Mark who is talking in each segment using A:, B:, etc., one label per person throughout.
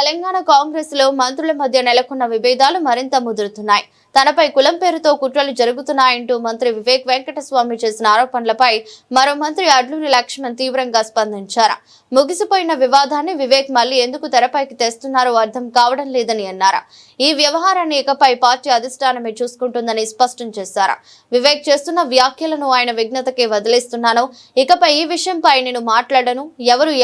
A: తెలంగాణ కాంగ్రెస్ లో మంత్రుల మధ్య నెలకొన్న విభేదాలు మరింత ముదురుతున్నాయి. తనపై కులం పేరుతో కుట్రలు జరుగుతున్నాయంటూ మంత్రి వివేక్ వెంకటస్వామి చేసిన ఆరోపణలపై మరో మంత్రి అడ్లూరి లక్ష్మణ్ తీవ్రంగా స్పందించారు. ముగిసిపోయిన వివాదాన్ని వివేక్ మళ్లీ ఎందుకు తెరపైకి తెస్తున్నారో అర్థం కావడం లేదని అన్నారు. ఈ వ్యవహారాన్ని ఇకపై పార్టీ అధిష్టానమే చూసుకుంటుందని స్పష్టం చేశారు. వివేక్ చేస్తున్న వ్యాఖ్యలను ఆయన విఘ్నతకే వదిలేస్తున్నాను. ఇకపై ఈ విషయంపై నేను మాట్లాడను.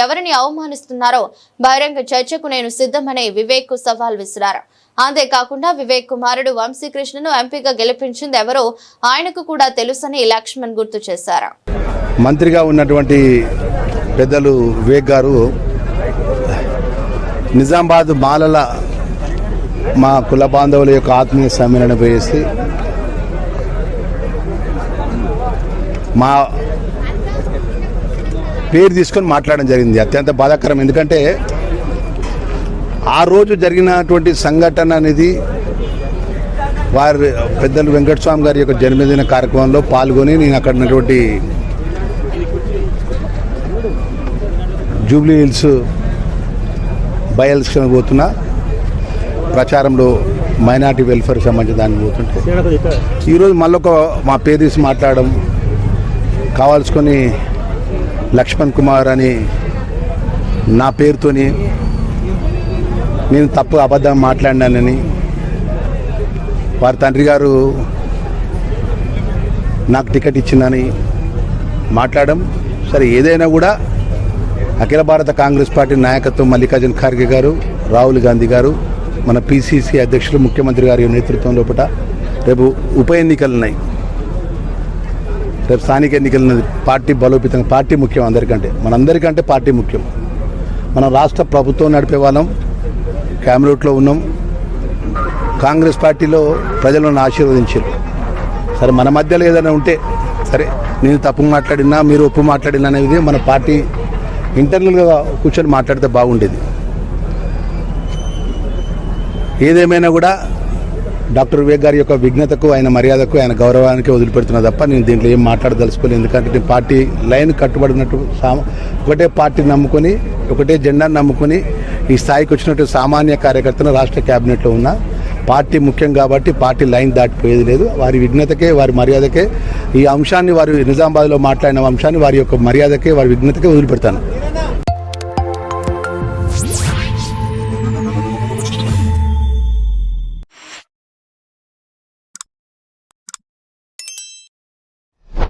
A: ఎవరిని అవమానిస్తున్నారో బహిరంగ చర్చకు నేను సిద్ధమని వివేక్ కు సవాల్ విసిరారు. అంతేకాకుండా వివేక్ కుమారుడు వంశీకృష్ణను ఎంపీగా గెలిపించింది ఎవరో ఆయనకు కూడా తెలుసని లక్ష్మణ్ గుర్తు చేశారు.
B: మంత్రిగా ఉన్నటువంటి పెద్దలు వివేక్ గారు నిజామాబాద్ మాలల మా కుల బాంధవుల యొక్క ఆత్మీయ సమ్మేళనం వేసి మా పేరు తీసుకొని మాట్లాడడం జరిగింది. అత్యంత బాధాకరం. ఎందుకంటే ఆ రోజు జరిగినటువంటి సంఘటన అనేది వారి పెద్దలు వెంకటస్వామి గారి యొక్క జన్మదిన కార్యక్రమంలో పాల్గొని నేను అక్కడ ఉన్నటువంటి జూబ్లీ హిల్స్ బై ఎలక్షన్ పోతున్నా ప్రచారంలో మైనార్టీ వెల్ఫేర్ సంబంధించి దానికి పోతుంటే ఈరోజు మళ్ళొక మా పేరు తీసి మాట్లాడడం కావాల్సుకొని లక్ష్మణ్ కుమార్ అని నా పేరుతోని నేను తప్పు అబద్ధం మాట్లాడినానని వారి తండ్రి గారు నాకు టికెట్ ఇచ్చిందని మాట్లాడడం సరే. ఏదైనా కూడా అఖిల భారత కాంగ్రెస్ పార్టీ నాయకత్వం మల్లికార్జున ఖార్గే గారు, రాహుల్ గాంధీ గారు, మన పిసిసి అధ్యక్షులు ముఖ్యమంత్రి గారి నేతృత్వం లోపల రేపు ఉప ఎన్నికలు ఉన్నాయి. రేపు స్థానిక ఎన్నికలు ఉన్నది. పార్టీ బలోపేతంగా పార్టీ ముఖ్యం. మనందరికంటే పార్టీ ముఖ్యం. మనం రాష్ట్ర ప్రభుత్వం నడిపే వాళ్ళం, క్యాబినెట్లో ఉన్నాం. కాంగ్రెస్ పార్టీలో ప్రజలను ఆశీర్వదించారు. సరే మన మధ్యలో ఏదైనా ఉంటే సరే, నేను తప్పు మాట్లాడినా మీరు ఒప్పు మాట్లాడినా అనేది మన పార్టీ ఇంటర్నల్గా కూర్చొని మాట్లాడితే బాగుండేది. ఏదేమైనా కూడా డాక్టర్ వివేక్ గారి యొక్క విఘ్నతకు, ఆయన మర్యాదకు, ఆయన గౌరవానికి వదిలిపెడుతున్నా తప్ప నేను దీంట్లో ఏం మాట్లాడదలుచుకోలేదు. ఎందుకంటే నేను పార్టీ లైన్ కట్టుబడినట్టు ఒకటే పార్టీ నమ్ముకొని, ఒకటే జెండాను నమ్ముకొని ఈ స్థాయికి వచ్చినట్టు సామాన్య కార్యకర్తను రాష్ట్ర క్యాబినెట్లో ఉన్న పార్టీ ముఖ్యం కాబట్టి పార్టీ లైన్ దాటిపోయేది లేదు. వారి విఘ్నతకే, వారి మర్యాదకే, ఈ అంశాన్ని వారు నిజామాబాద్లో మాట్లాడిన అంశాన్ని వారి యొక్క మర్యాదకే, వారి విఘ్నతకే వదిలిపెడతాను.